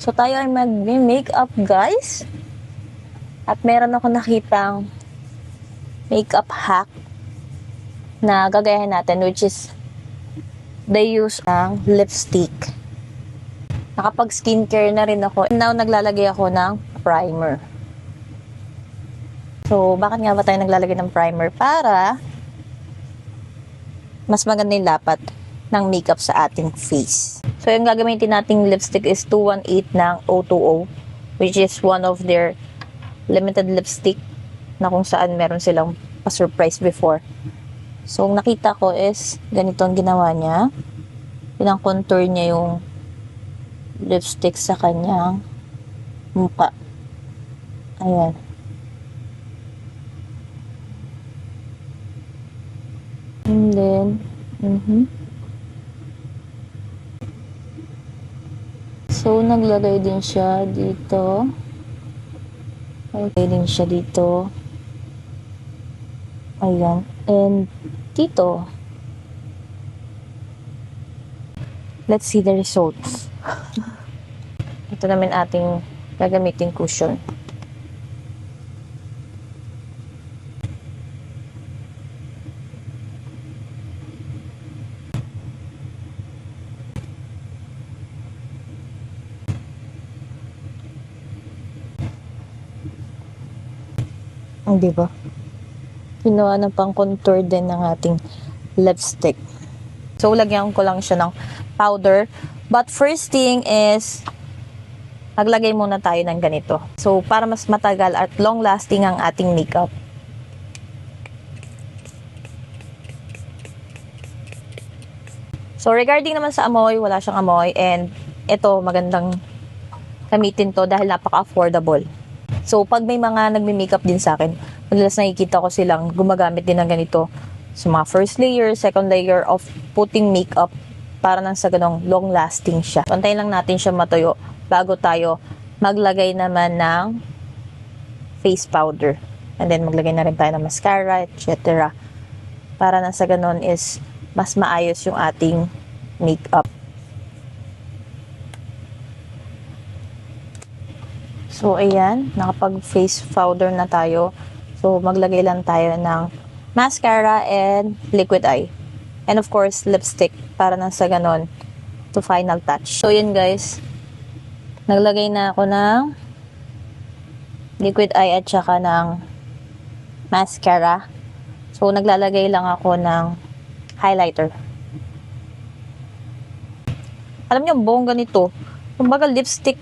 So, tayo ay mag-makeup, guys. At meron ako nakitang makeup hack na gagayahin natin, which is the use ng lipstick. Nakapag-skincare na rin ako. Now, naglalagay ako ng primer. So, bakit nga ba tayo naglalagay ng primer? Para mas maganda yung lapat ng makeup sa ating face. So, yung gagamitin nating lipstick is 218 ng O2O, which is one of their limited lipstick na kung saan meron silang pa-surprise before. So, nakita ko is ganito ang ginawa niya. Pinang-contour niya yung lipstick sa kanyang mukha. Ayan. And then, so, naglagay din siya dito. Naglagay din siya dito. Ayan. And dito. Let's see the results. Ito naman ating gagamitin cushion. Di ba? Ginawa ng pang-contour din ng ating lipstick. So, lagyan ko lang siya ng powder. But first thing is, naglagay muna tayo ng ganito. So, para mas matagal at long-lasting ang ating makeup. So, regarding naman sa amoy, wala siyang amoy. And ito, magandang gamitin to dahil napaka-affordable. So, pag may mga nagme-makeup din sa akin, madalas nakikita ko silang gumagamit din ng ganito. So, mga first layer, second layer of putting makeup para nang sa ganong long-lasting siya. Antayin lang natin siya matuyo bago tayo maglagay naman ng face powder. And then, maglagay na rin tayo ng mascara, etc. Para nang sa ganon is mas maayos yung ating makeup. So, ayan, nakapag-face powder na tayo. So, maglagay lang tayo ng mascara and liquid eye. And of course, lipstick para nang sa ganon to final touch. So, yun guys. Naglagay na ako ng liquid eye at saka ng mascara. So, naglalagay lang ako ng highlighter. Alam niyo, bongga nito. Kumbaga, lipstick